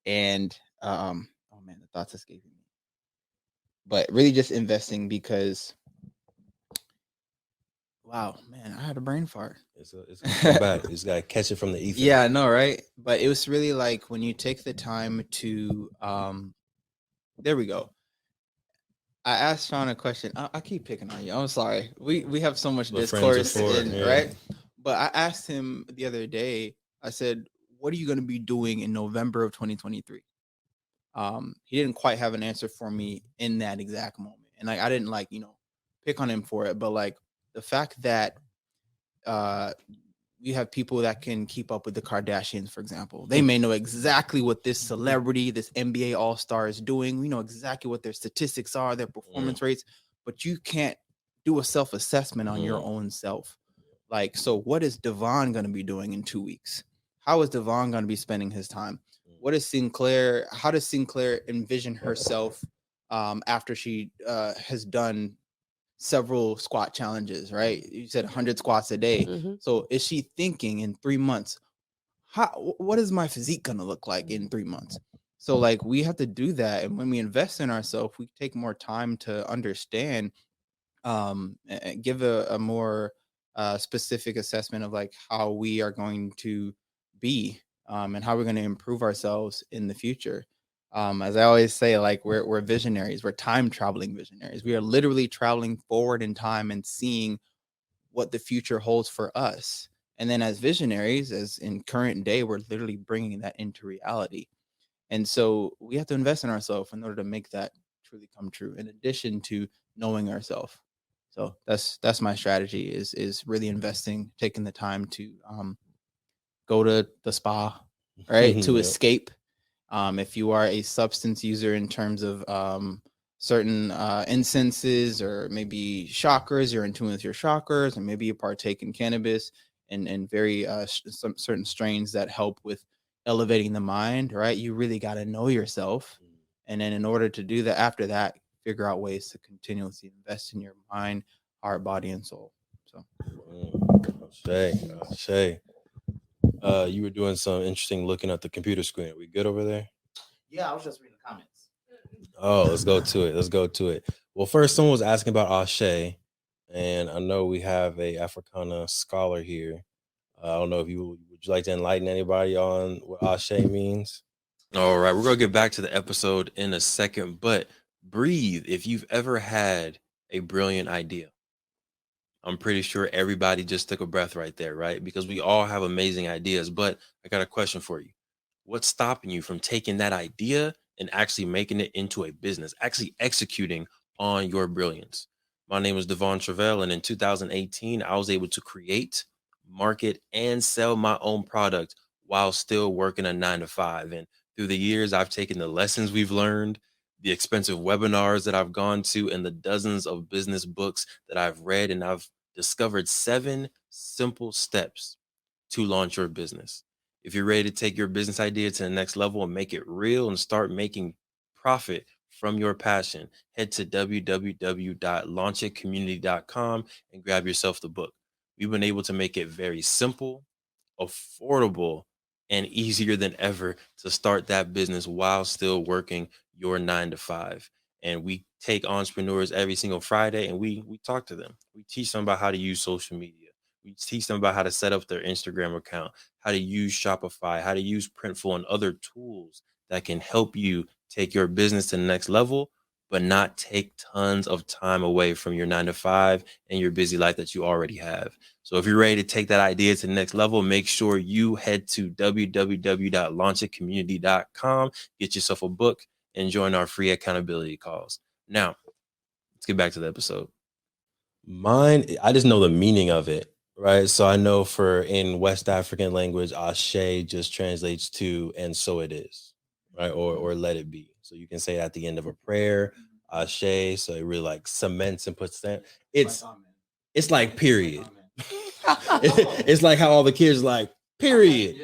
And oh man, the thoughts escaping me. But really just investing, because wow, man, I had a brain fart. It's come back. You just gotta catch it from the ether. Yeah, I know, right? But it was really like when you take the time to there we go. I asked Sean a question. I keep picking on you. I'm sorry. We have so much discourse, right? But I asked him the other day, I said, what are you going to be doing in November of 2023? he didn't quite have an answer for me in that exact moment. And like, I didn't like, pick on him for it, but like the fact that you have people that can keep up with the Kardashians, for example. They may know exactly what this celebrity, this NBA all-star is doing. We know exactly what their statistics are, their performance rates, but you can't do a self-assessment on your own self. Like, so what is Devon going to be doing in 2 weeks? How is Devon going to be spending his time? What is Sinclair? How does Sinclair envision herself after she has done several squat challenges, right? You said 100 squats a day. So is she thinking in 3 months, what is my physique going to look like in 3 months? So like, we have to do that. And when we invest in ourselves, we take more time to understand, and give a more specific assessment of like how we are going to be, and how we're going to improve ourselves in the future. As I always say, like we're visionaries, we're time traveling visionaries. We are literally traveling forward in time and seeing what the future holds for us. And then as visionaries, as in current day, we're literally bringing that into reality. And so we have to invest in ourselves in order to make that truly come true, in addition to knowing ourselves. So that's my strategy, is really investing, taking the time to go to the spa, right? To escape. If you are a substance user in terms of certain incenses or maybe chakras, you're in tune with your chakras, and maybe you partake in cannabis and very some certain strains that help with elevating the mind, right? You really got to know yourself. And then in order to do that, after that, figure out ways to continuously invest in your mind, heart, body, and soul. So Shay, you were doing some interesting looking at the computer screen. Are we good over there? Yeah, I was just reading the comments. Oh, let's go to it. Well, first, someone was asking about Ashe, and I know we have a Africana scholar here. I don't know if would you like to enlighten anybody on what Ashe means? All right, we're gonna get back to the episode in a second, but breathe. If you've ever had a brilliant idea, I'm pretty sure everybody just took a breath right there, right? Because we all have amazing ideas, but I got a question for you. What's stopping you from taking that idea and actually making it into a business, actually executing on your brilliance? My name is Devon Truvel, and in 2018, I was able to create, market, and sell my own product while still working a 9-to-5. And through the years, I've taken the lessons we've learned, the expensive webinars that I've gone to, and the dozens of business books that I've read, and I've discovered 7 simple steps to launch your business. If you're ready to take your business idea to the next level and make it real and start making profit from your passion, head to www.launchitcommunity.com and grab yourself the book. We've been able to make it very simple, affordable, and easier than ever to start that business while still working your 9-to-5. And we take entrepreneurs every single Friday and we talk to them. We teach them about how to use social media. We teach them about how to set up their Instagram account, how to use Shopify, how to use Printful, and other tools that can help you take your business to the next level, but not take tons of time away from your 9-to-5 and your busy life that you already have. So if you're ready to take that idea to the next level, make sure you head to www.launchitcommunity.com, get yourself a book, and join our free accountability calls. Now, let's get back to the episode. Mine, I just know the meaning of it, right? So I know in West African language, Ashe just translates to "and so it is," right? Or "let it be." So you can say it at the end of a prayer, Ashe. So it really like cements and puts that. It's like period. It's like how all the kids like period,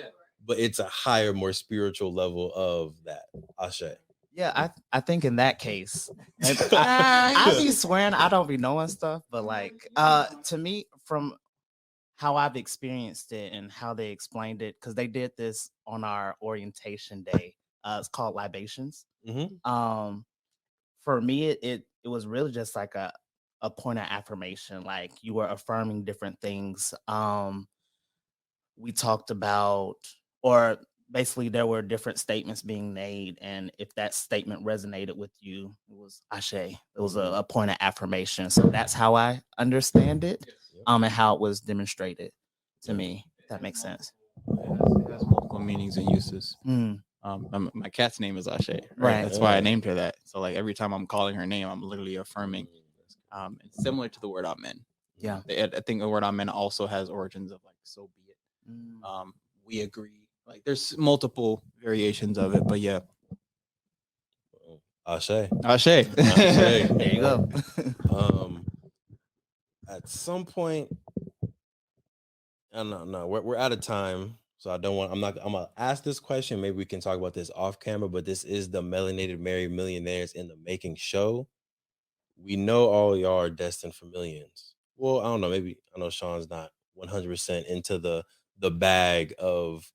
but it's a higher, more spiritual level of that Ashe. Yeah, I think in that case, I be swearing I don't be knowing stuff, but like to me, from how I've experienced it and how they explained it, because they did this on our orientation day. It's called libations. For me, it was really just like a point of affirmation. Like you were affirming different things. We talked about, or basically there were different statements being made, and if that statement resonated with you, it was Ashe. It was a point of affirmation. So that's how I understand it, and how it was demonstrated to me. If that makes sense. It has multiple meanings and uses. My cat's name is Ashe, right? Right. That's why I named her that. So like every time I'm calling her name, I'm literally affirming. It's similar to the word amen. Yeah. I think the word amen also has origins of like so be it. We agree. Like there's multiple variations of it, but yeah. Ashe. Ashe. There you go. At some point, no, we're out of time. So I'm gonna ask this question. Maybe we can talk about this off camera, but this is the Melanated Married Millionaires in the Making show. We know all y'all are destined for millions. Well, I don't know. Maybe I know Sean's not 100% into the bag of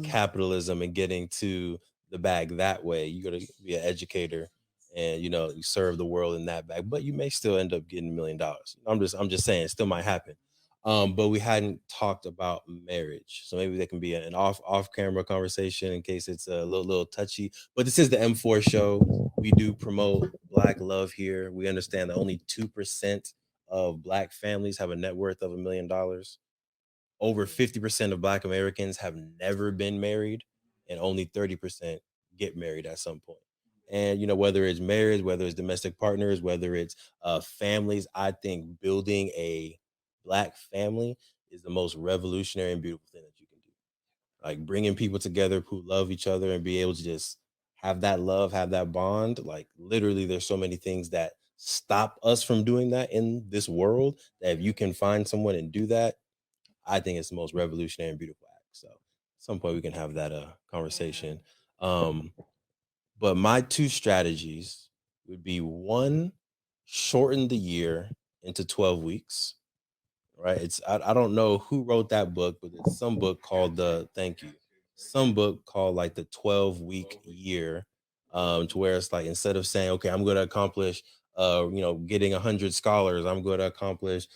capitalism and getting to the bag that way. You got to be an educator and you serve the world in that bag, but you may still end up getting $1 million. I'm just saying, it still might happen. But we hadn't talked about marriage, so maybe there can be an off camera conversation in case it's a little touchy. But this is the M4 show. We do promote Black love here. We understand that only 2% of Black families have a net worth of $1 million. Over 50% of Black Americans have never been married, and only 30% get married at some point. And whether it's marriage, whether it's domestic partners, whether it's families, I think building a Black family is the most revolutionary and beautiful thing that you can do. Like bringing people together who love each other and be able to just have that love, have that bond. Like literally, there's so many things that stop us from doing that in this world that if you can find someone and do that, I think it's the most revolutionary and beautiful act. So at some point we can have that conversation. But my two strategies would be one, shorten the year into 12 weeks. Right. I don't know who wrote that book, but it's some book called some book called like the 12-week year. To where it's like instead of saying, okay, I'm gonna accomplish getting 100 scholars, I'm gonna accomplish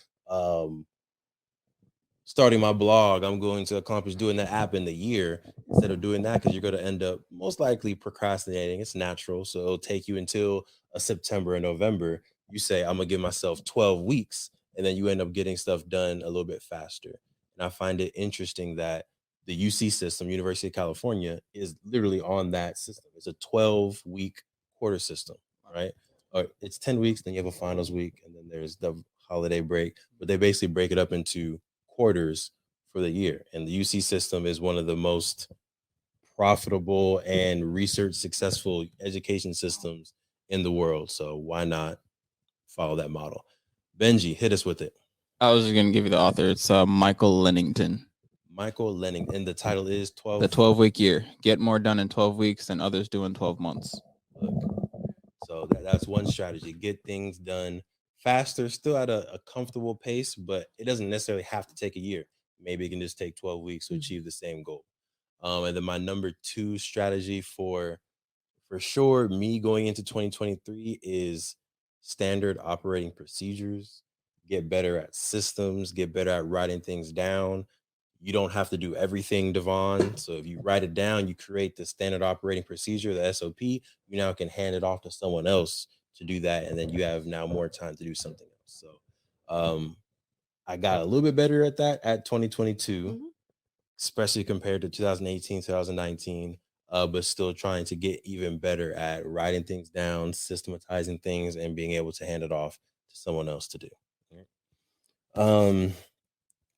starting my blog, I'm going to accomplish doing that app in the year, instead of doing that, because you're going to end up most likely procrastinating. It's natural. So it'll take you until September and November. You say, I'm going to give myself 12 weeks, and then you end up getting stuff done a little bit faster. And I find it interesting that the UC system, University of California, is literally on that system. It's a 12-week quarter system, right? Or it's 10 weeks, then you have a finals week, and then there's the holiday break. But they basically break it up into quarters for the year. And the UC system is one of the most profitable and research successful education systems in the world. So why not follow that model? Benji, hit us with it. I was just going to give you the author. It's Michael Lennington. Michael Lennington. And the title is The 12-week year. Get more done in 12 weeks than others do in 12 months. So that's one strategy. Get things done faster, still at a comfortable pace, but it doesn't necessarily have to take a year. Maybe it can just take 12 weeks to achieve the same goal. And then my number two strategy for sure, me going into 2023 is standard operating procedures. Get better at systems, get better at writing things down. You don't have to do everything, Devon. So if you write it down, you create the standard operating procedure, the SOP, you now can hand it off to someone else to do that. And then you have now more time to do something else. So I got a little bit better at that at 2022, especially compared to 2018, 2019, but still trying to get even better at writing things down, systematizing things, and being able to hand it off to someone else to do.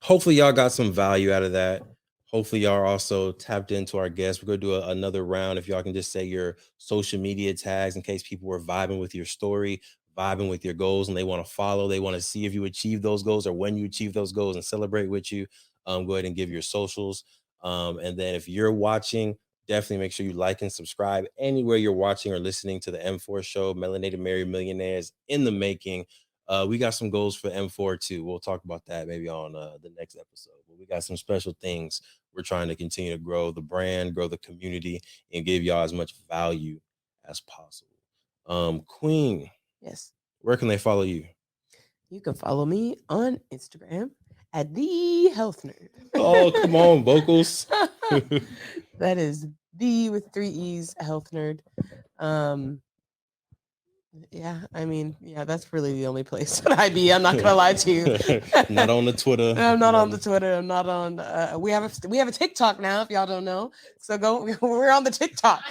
Hopefully y'all got some value out of that. Hopefully y'all are also tapped into our guests. We're going to do another round. If y'all can just say your social media tags in case people were vibing with your story, vibing with your goals, and they want to follow. They want to see if you achieve those goals or when you achieve those goals and celebrate with you. Go ahead and give your socials. And then if you're watching, definitely make sure you like and subscribe anywhere you're watching or listening to the M4 show, Melanated Married Millionaires in the Making. We got some goals for M4 too. We'll talk about that maybe on the next episode. But we got some special things. We're trying to continue to grow the brand, grow the community, and give y'all as much value as possible. Queen. Yes. Where can they follow you? You can follow me on Instagram at the Health Nerd. Oh, come on, vocals. That is the with 3 E's Health Nerd. Yeah, I mean, yeah, that's really the only place that I be. I'm not gonna lie to you. Not on the Twitter. I'm not on the Twitter. I'm not on. We have a TikTok now. If y'all don't know, so go. We're on the TikTok.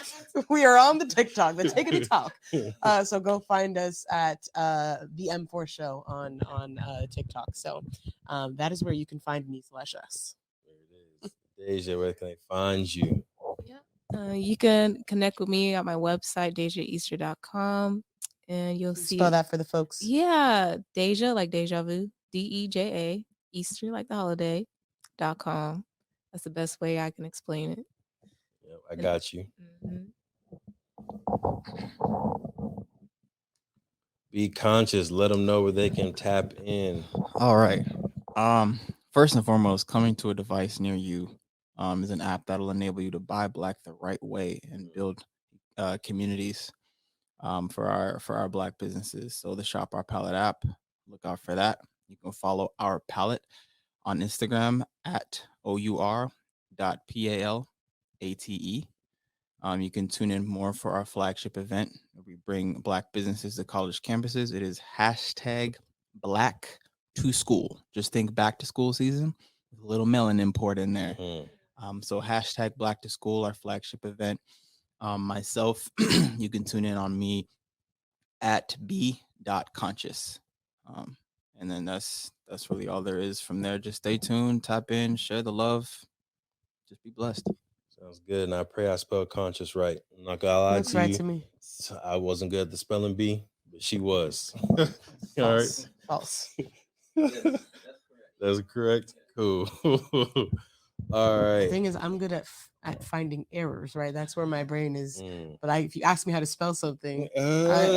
We are on the TikTok. The Tickety Talk. So go find us at the M4 Show on TikTok. So that is where you can find me /us. There it is. Deja, where can they find you? You can connect with me at my website, dejaeaster.com, and you'll see. Spell that for the folks. Yeah, Deja, like deja vu, DEJA, Easter, like the holiday.com. That's the best way I can explain it. Yep, I got you. Mhm. Be conscious. Let them know where they can tap in. All right. First and foremost, coming to a device near you is an app that'll enable you to buy Black the right way and build communities for our Black businesses. So the Shop Our Palette app, look out for that. You can follow Our Palette on Instagram at our.palate. You can tune in more for our flagship event. We bring Black businesses to college campuses. It is #Black to School. Just think back to school season with a little melanin import in there. So #Black to School, our flagship event. Myself, you can tune in on me at b.conscious. And then that's really all there is from there. Just stay tuned, tap in, share the love. Just be blessed. Sounds good. And I pray I spelled conscious right. I'm not gonna lie Looks to right you. to me. I wasn't good at the spelling bee, but she was. False. False. That's correct. Cool. All The right. thing is, I'm good at finding errors, right? That's where my brain is. But if you ask me how to spell something, right.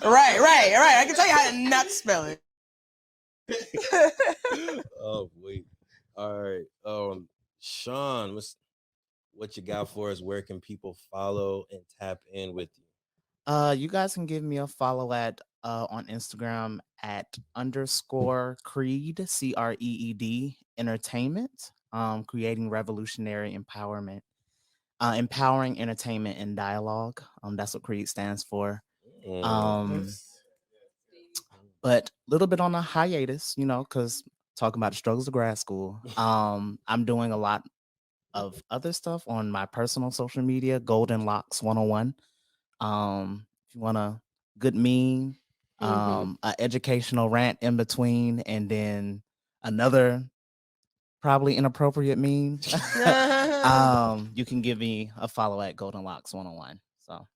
I can tell you how to not spell it. Oh wait. All right. Sean, what you got for us? Where can people follow and tap in with you? You guys can give me a follow at on Instagram at _Creed CREED Entertainment. Creating revolutionary empowerment, empowering entertainment and dialogue. That's what Creed stands for. But a little bit on a hiatus, because talking about the struggles of grad school. I'm doing a lot of other stuff on my personal social media, Golden Locks 101. If you want a good meme, an educational rant in between, and then another probably inappropriate meme, you can give me a follow at Golden Locks 101. So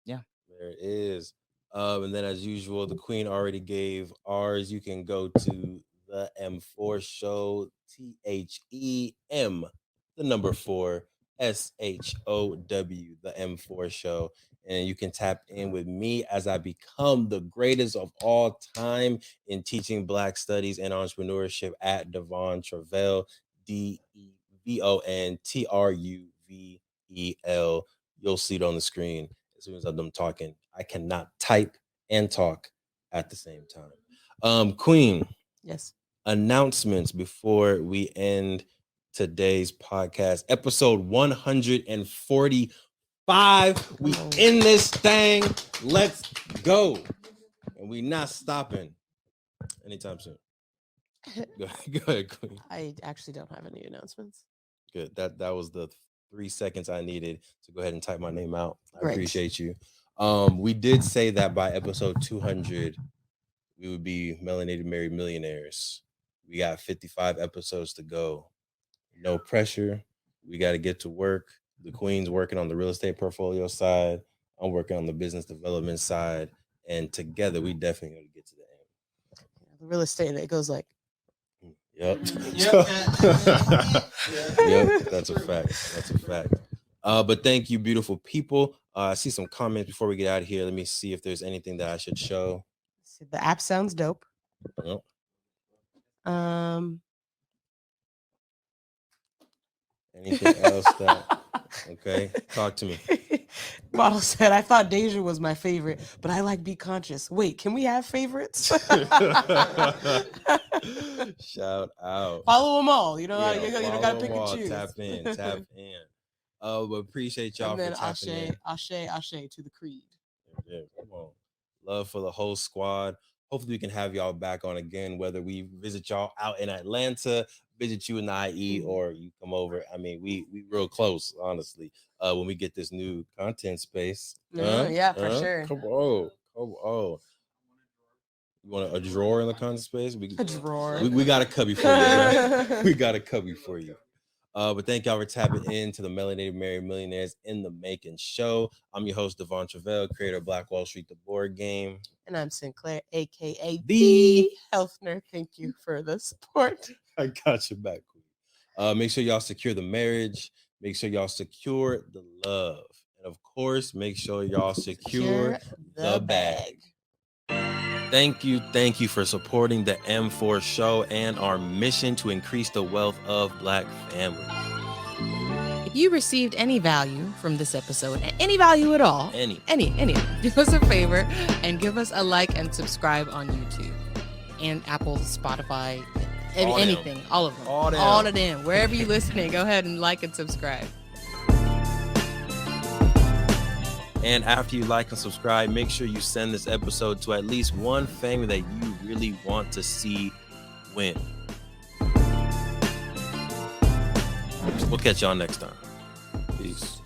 yeah. There it is. And then as usual, the Queen already gave ours. You can go to the M4 Show, THEM, the number 4, SHOW, the M4 Show. And you can tap in with me as I become the greatest of all time in teaching Black studies and entrepreneurship at Devon Truvel, DEVONTRUVEL. You'll see it on the screen as soon as I'm done talking. I cannot type and talk at the same time. Queen. Yes. Announcements before we end today's podcast. Episode 145. We in this thing. Let's go. And we not stopping anytime soon. Go ahead, Queen. I actually don't have any announcements. Good. That was the 3 seconds I needed to go ahead and type my name out. I Great. appreciate you. We did say that by episode 200, we would be Melanated Married Millionaires. We got 55 episodes to go. No pressure. We got to get to work. The Queen's working on the real estate portfolio side. I'm working on the business development side. And together, we definitely going to get to the end. The real estate, it goes like. Yep. Yep. That's a fact. That's a fact. But thank you, beautiful people. I see some comments before we get out of here. Let me see if there's anything that I should show. The app sounds dope. Yep. Anything else that okay? Talk to me. Bottle said, I thought Deja was my favorite, but I like Be Conscious. Wait, can we have favorites? Shout out. Follow them all. You know, Yeah, you gotta pick and choose. Tap in. But appreciate y'all and then for tapping in. Ashe to the Creed. Yeah, come on. Love for the whole squad. Hopefully we can have y'all back on again, whether we visit y'all out in Atlanta, visit you in the IE, or you come over. I mean, we real close, honestly. When we get this new content space. Yeah, for sure. Come on. You want a drawer in the content space? A drawer. We got a cubby for you. Right? We got a cubby for you. But thank y'all for tapping into the Melanated Married Millionaires in the Making show. I'm your host, Devon Truvel, creator of Black Wall Street, the board game. And I'm Sinclair, aka Theee Health Nerd. Thank you for the support. I got your back, Queen. Make sure y'all secure the marriage. Make sure y'all secure the love. And of course, make sure y'all secure the bag. Thank you for supporting the M4 show and our mission to increase the wealth of Black families. If you received any value from this episode, any value at all, any, do us a favor and give us a like and subscribe on YouTube and Apple, Spotify, anything, all of them. All of them. Wherever you're listening, go ahead and like and subscribe. And after you like and subscribe, make sure you send this episode to at least one family that you really want to see win. We'll catch y'all next time. Peace.